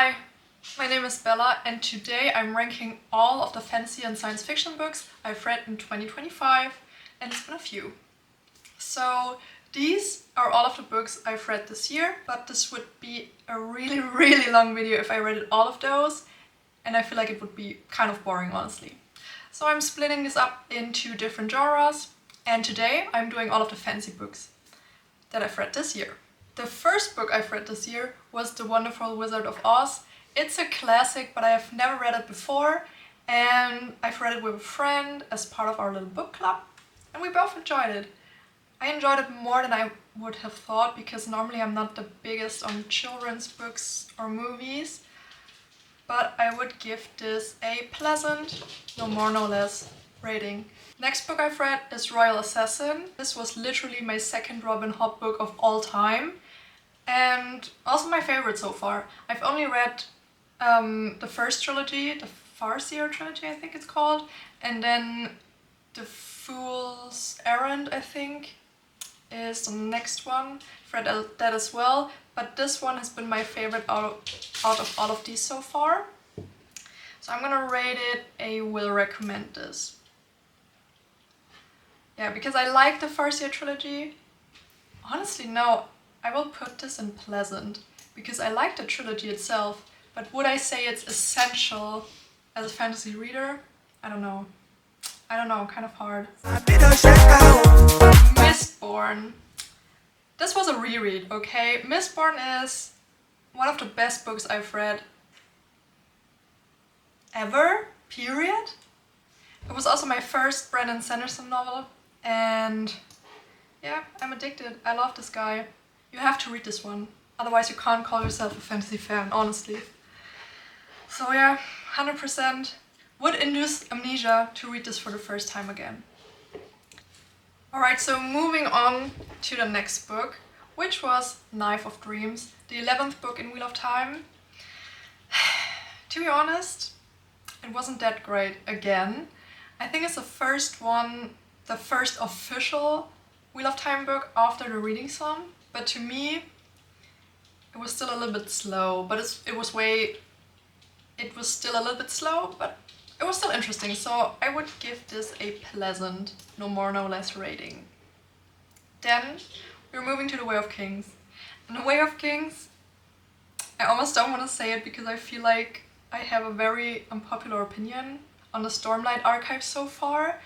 Hi, my name is Bella and today I'm ranking all of the fantasy and science fiction books I've read in 2025, and it's been a few. So these are all of the books I've read this year, but this would be a really long video if I rated all of those, and I feel like it would be kind of boring, honestly. So I'm splitting this up into different genres, and today I'm doing all of the fantasy books that I've read this year. The first book I've read this year was The Wonderful Wizard of Oz. It's a classic, but I have never read it before, and I've read it with a friend as part of our little book club, and we both enjoyed it. I enjoyed it more than I would have thought, because normally I'm not the biggest on children's books or movies, but I would give this a pleasant, no more no less, rating. Next book I've read is Royal Assassin. This was literally my second Robin Hobb book of all time, and also my favorite so far. I've only read the first trilogy, the Farseer trilogy I think it's called, and then The Fool's Errand I think is the next one. I've read that as well, but this one has been my favorite out of all of these so far. So I'm gonna rate it a will recommend this. Yeah, because I like the Farseer trilogy. Honestly, no, I will put this in pleasant, because I like the trilogy itself, but would I say it's essential as a fantasy reader? I don't know. Kind of hard. Mistborn. This was a reread, okay? Mistborn is one of the best books I've read ever, period. It was also my first Brandon Sanderson novel, and yeah, I'm addicted. I love this guy. You have to read this one, otherwise you can't call yourself a fantasy fan, honestly. So yeah, 100% would induce amnesia to read this for the first time again. Alright, so moving on to the next book, which was Knife of Dreams, the 11th book in Wheel of Time. To be honest, it wasn't that great again. I think it's the first one, the first official Wheel of Time book after the reading sum, but to me it was still a little bit slow, but it was still a little bit slow, but it was still interesting, so I would give this a pleasant, no more no less rating. Then we're moving to The Way of Kings. And The Way of Kings, I almost don't want to say it because I feel like I have a very unpopular opinion on the Stormlight archive so far.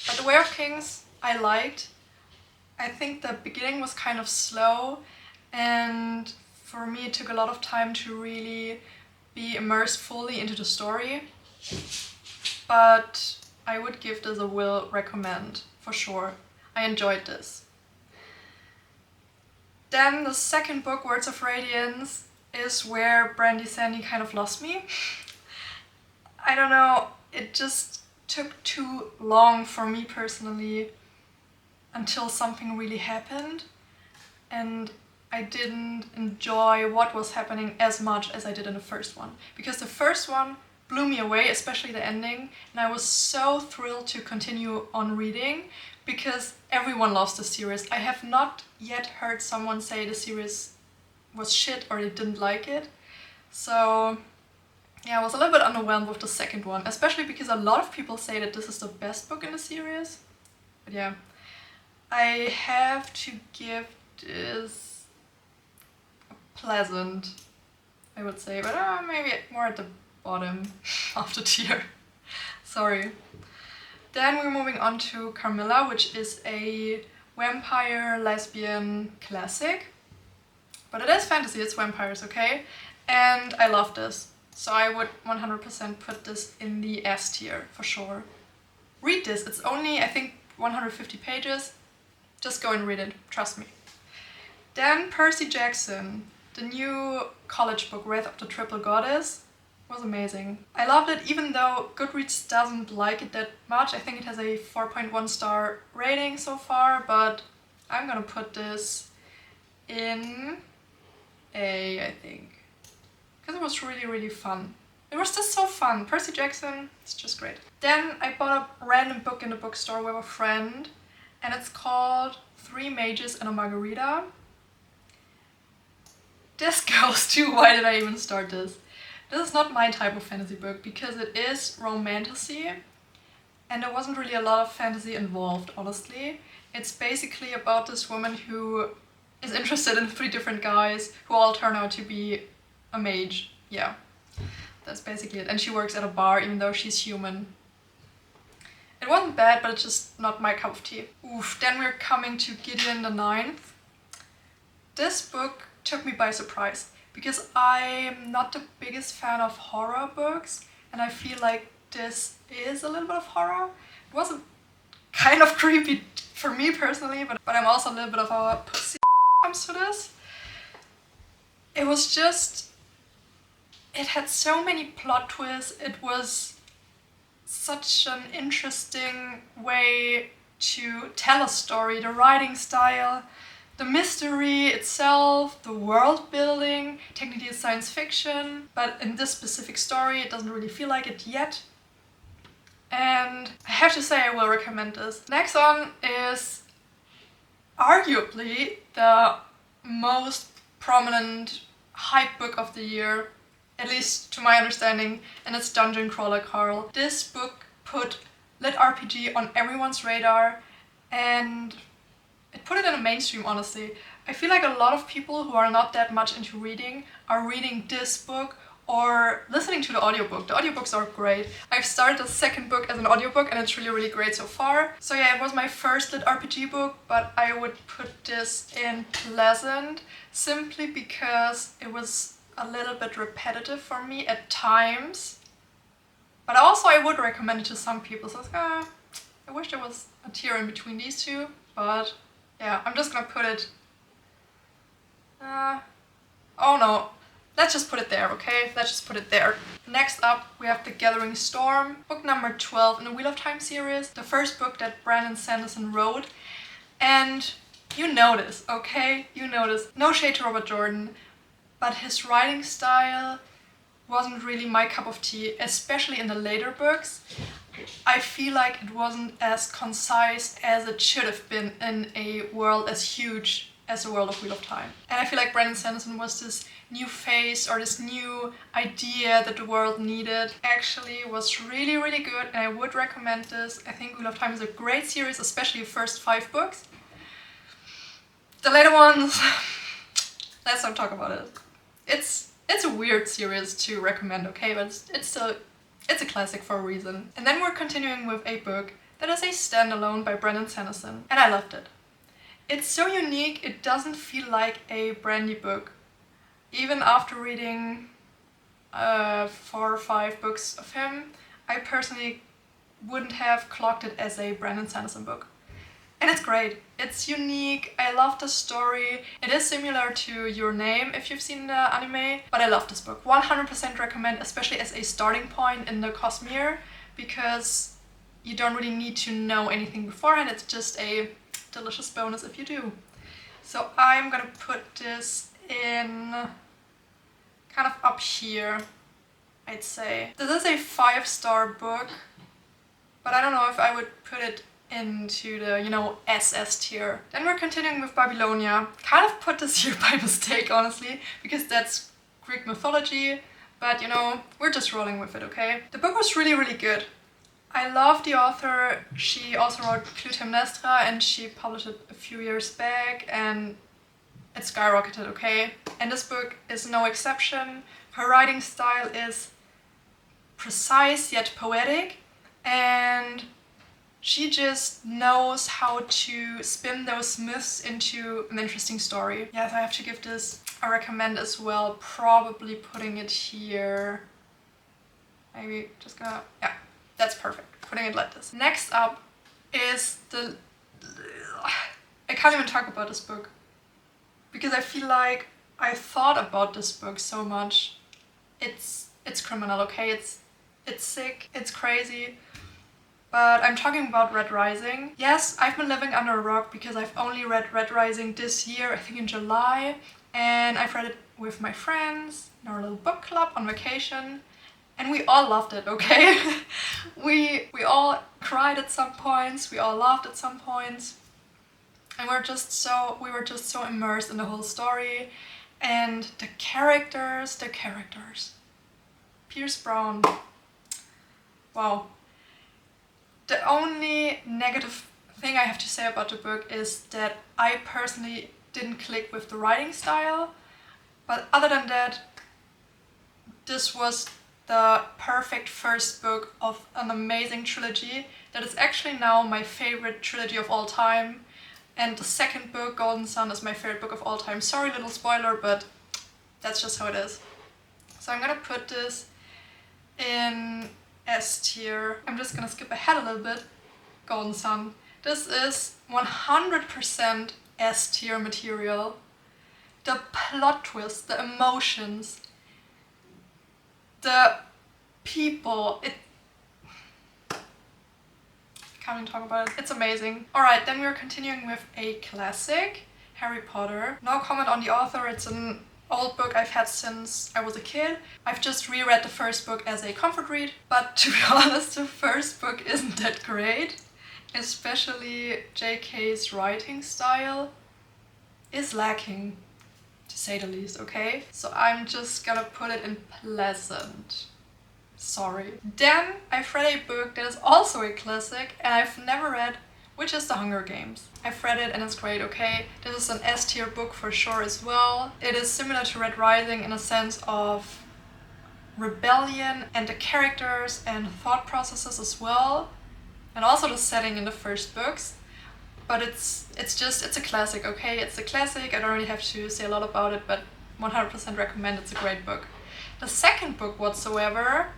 But The Way of Kings I liked. I think the beginning was kind of slow, and for me it took a lot of time to really be immersed fully into the story. But I would give this a will recommend, for sure. I enjoyed this. Then the second book, Words of Radiance, is where Brandy Sandy kind of lost me. I don't know, it just took too long for me personally until something really happened, and I didn't enjoy what was happening as much as I did in the first one. Because the first one blew me away, especially the ending, and I was so thrilled to continue on reading because everyone loves the series. I have not yet heard someone say the series was shit or they didn't like it. So yeah, I was a little bit underwhelmed with the second one, especially because a lot of people say that this is the best book in the series. But yeah, I have to give this a pleasant, I would say, but maybe more at the bottom of the tier. Sorry. Then we're moving on to Carmilla, which is a vampire lesbian classic. But it is fantasy, it's vampires, okay? And I love this. So I would 100% put this in the S tier, for sure. Read this, it's only, I think, 150 pages. Just go and read it, trust me. Then Percy Jackson, the new college book, Wrath of the Triple Goddess, was amazing. I loved it, even though Goodreads doesn't like it that much. I think it has a 4.1 star rating so far, but I'm gonna put this in A, I think. Because it was really fun. It was just so fun. Percy Jackson, it's just great. Then I bought a random book in the bookstore with a friend, and it's called Three Mages and a Margarita. this goes to why did I even start this? This is not my type of fantasy book because it is romantasy and there wasn't really a lot of fantasy involved, honestly. It's basically about this woman who is interested in 3 different guys who all turn out to be a mage. Yeah, that's basically it. And she works at a bar even though she's human. It wasn't bad, but it's just not my cup of tea. Oof, then we're coming to Gideon the Ninth. This book took me by surprise because I'm not the biggest fan of horror books and I feel like this is a little bit of horror. It wasn't kind of creepy for me personally, but I'm also a little bit of a pussy when it comes to this. It was just... It had so many plot twists. It was such an interesting way to tell a story. The writing style, the mystery itself, the world building. Technically it's science fiction, but in this specific story it doesn't really feel like it yet. And I have to say I will recommend this. Next on is arguably the most prominent hype book of the year, at least to my understanding, and it's Dungeon Crawler Carl. This book put lit RPG on everyone's radar and it put it in the mainstream, honestly. I feel like a lot of people who are not that much into reading are reading this book or listening to the audiobook. The audiobooks are great. I've started the second book as an audiobook and it's really, really great so far. So yeah, it was my first lit RPG book, but I would put this in pleasant simply because it was a little bit repetitive for me at times. But also I would recommend it to some people. So I wish there was a tier in between these two, but yeah, I'm just gonna put it... oh no. Let's just put it there, okay? Let's just put it there. Next up, we have The Gathering Storm, book number 12 in the Wheel of Time series. The first book that Brandon Sanderson wrote. And you know this, okay? You know this. No shade to Robert Jordan, but his writing style wasn't really my cup of tea, especially in the later books. I feel like it wasn't as concise as it should have been in a world as huge as the world of Wheel of Time. And I feel like Brandon Sanderson was this new face or this new idea that the world needed. Actually was really, really good and I would recommend this. I think Wheel of Time is a great series, especially the first 5 books. The later ones, let's not talk about it. It's a weird series to recommend, okay, but it's a classic for a reason. And then we're continuing with a book that is a standalone by Brandon Sanderson, and I loved it. It's so unique, it doesn't feel like a Brandy book. Even after reading 4 or 5 books of him, I personally wouldn't have clocked it as a Brandon Sanderson book. And it's great. It's unique. I love the story. It is similar to Your Name if you've seen the anime, but I love this book. 100% recommend, especially as a starting point in the Cosmere, because you don't really need to know anything beforehand. It's just a delicious bonus if you do. So I'm gonna put this in kind of up here, I'd say. This is a 5-star book, but I don't know if I would put it into the, SS tier. Then we're continuing with Babylonia. Kind of put this here by mistake, honestly, because that's Greek mythology, but we're just rolling with it, okay? The book was really, really good. I love the author. She also wrote Clytemnestra and she published it a few years back and it skyrocketed, okay? And this book is no exception. Her writing style is precise yet poetic and she just knows how to spin those myths into an interesting story. Yeah, so I have to give this a recommend as well. Probably putting it here. Maybe just gonna... yeah, that's perfect. Putting it like this. Next up is the... I can't even talk about this book. Because I feel like I thought about this book so much. It's criminal, okay? It's sick, it's crazy. But I'm talking about Red Rising. Yes, I've been living under a rock because I've only read Red Rising this year, I think in July. And I've read it with my friends in our little book club on vacation. And we all loved it, okay? we all cried at some points, we all laughed at some points. And we were just so immersed in the whole story. And the characters. Pierce Brown. Wow. The only negative thing I have to say about the book is that I personally didn't click with the writing style. But other than that, this was the perfect first book of an amazing trilogy that is actually now my favorite trilogy of all time. And the second book, Golden Sun, is my favorite book of all time. Sorry, little spoiler, but that's just how it is. So I'm gonna put this in S tier. I'm just gonna skip ahead a little bit. Golden Sun. This is 100% S tier material. The plot twist, the emotions, the people, can't even talk about it. It's amazing. Alright, then we're continuing with a classic, Harry Potter. No comment on the author, it's an old book I've had since I was a kid. I've just reread the first book as a comfort read, but to be honest, the first book isn't that great. Especially JK's writing style is lacking, to say the least, okay? So I'm just gonna put it in pleasant. Sorry. Then I've read a book that is also a classic and I've never read, which is The Hunger Games. I've read it and it's great, okay? This is an S tier book for sure as well. It is similar to Red Rising in a sense of rebellion and the characters and thought processes as well. And also the setting in the first books. But it's a classic, okay? It's a classic, I don't really have to say a lot about it, but 100% recommend, it's a great book. The second book whatsoever,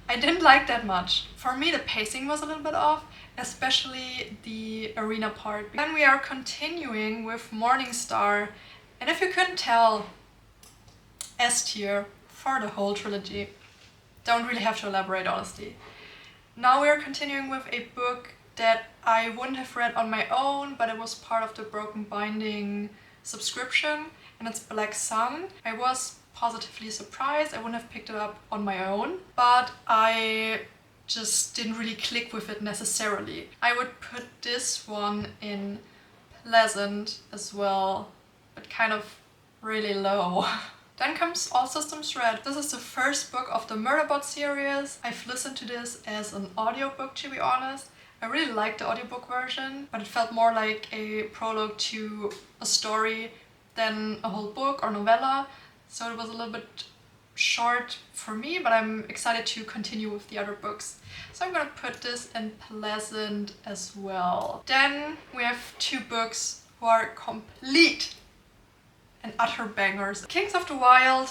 I didn't like that much. For me, the pacing was a little bit off, especially the arena part. Then we are continuing with Morningstar, and if you couldn't tell, S tier for the whole trilogy. Don't really have to elaborate, honestly. Now we are continuing with a book that I wouldn't have read on my own, but it was part of the Broken Binding subscription, and it's Black Sun. I was positively surprised. I wouldn't have picked it up on my own, but I just didn't really click with it necessarily. I would put this one in pleasant as well, but kind of really low. Then comes All Systems Red. This is the first book of the Murderbot series. I've listened to this as an audiobook, to be honest. I really liked the audiobook version, but it felt more like a prologue to a story than a whole book or novella. So it was a little bit short for me, but I'm excited to continue with the other books. So I'm gonna put this in pleasant as well. Then we have two books who are complete and utter bangers. Kings of the Wild,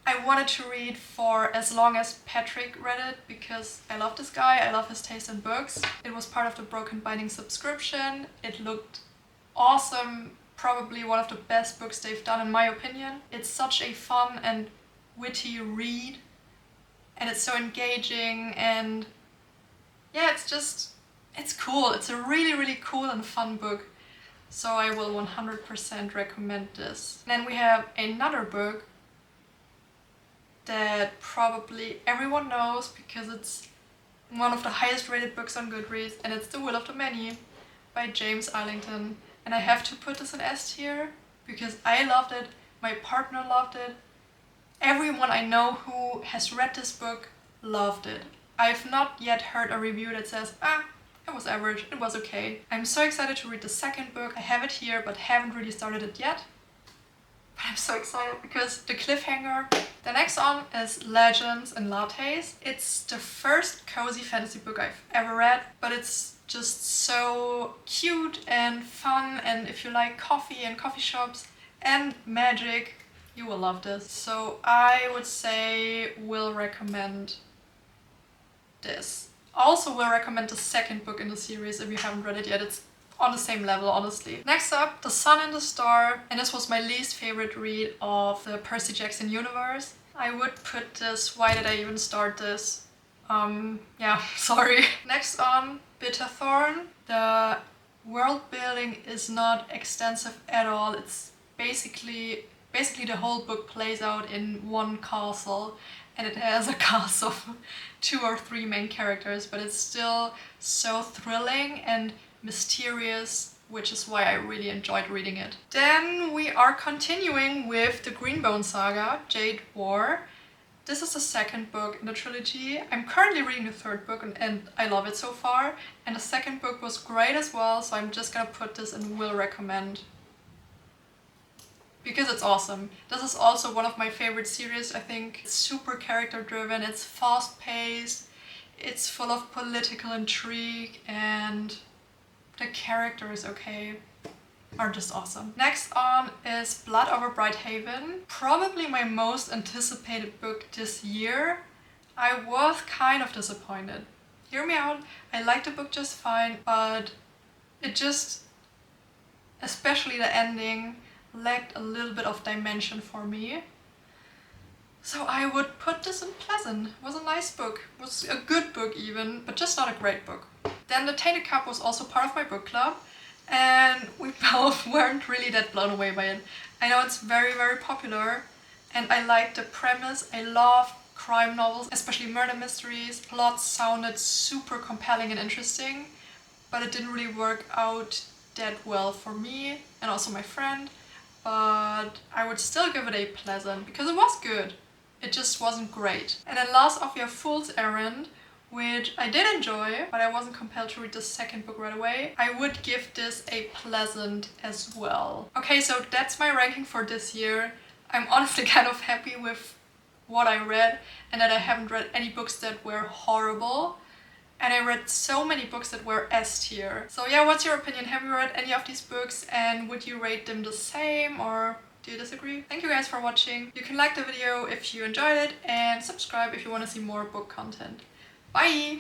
I wanted to read for as long as Patrick read it because I love this guy, I love his taste in books. It was part of the Broken Binding subscription. It looked awesome, probably one of the best books they've done in my opinion. It's such a fun and witty read and it's so engaging and yeah, it's cool. It's a really, really cool and fun book. So I will 100% recommend this. Then we have another book that probably everyone knows because it's one of the highest rated books on Goodreads, and it's The Will of the Many by James Arlington. And I have to put this in S tier because I loved it, my partner loved it, everyone I know who has read this book loved it. I've not yet heard a review that says, it was average, it was okay. I'm so excited to read the second book. I have it here but haven't really started it yet. But I'm so excited because the cliffhanger. The next one is Legends and Lattes. It's the first cozy fantasy book I've ever read, but it's just so cute and fun, and if you like coffee and coffee shops and magic, you will love this. So I would say will recommend this. Also will recommend the second book in the series if you haven't read it yet. It's on the same level, honestly. Next up, The Sun and the Star, and this was my least favorite read of the Percy Jackson universe. I would put this, why did I even start this? Yeah, sorry. Next on, Bitter Thorn. The world building is not extensive at all. It's basically the whole book plays out in one castle, and it has a cast of 2 or 3 main characters, but it's still so thrilling and mysterious which is why I really enjoyed reading it. Then we are continuing with the Greenbone Saga, Jade War. This is the second book in the trilogy. I'm currently reading the third book and I love it so far. And the second book was great as well, so I'm just gonna put this in will recommend. Because it's awesome. This is also one of my favorite series, I think. It's super character driven, it's fast paced, it's full of political intrigue, and the characters, are just awesome. Next on is Blood Over Brighthaven. Probably my most anticipated book this year. I was kind of disappointed. Hear me out, I liked the book just fine, but it just, especially the ending, lacked a little bit of dimension for me. So I would put this in pleasant. It was a nice book. It was a good book even, but just not a great book. Then The Tainted Cup was also part of my book club, and we both weren't really that blown away by it. I know it's very, very popular, and I liked the premise. I love crime novels, especially murder mysteries. Plots sounded super compelling and interesting, but it didn't really work out that well for me and also my friend. But I would still give it a pleasant because it was good. It just wasn't great. And then last off we have Fool's Errand, which I did enjoy, but I wasn't compelled to read the second book right away. I would give this a pleasant as well. Okay, so that's my ranking for this year. I'm honestly kind of happy with what I read and that I haven't read any books that were horrible. And I read so many books that were S tier. So yeah, what's your opinion? Have you read any of these books and would you rate them the same or do you disagree? Thank you guys for watching. You can like the video if you enjoyed it and subscribe if you want to see more book content. Bye!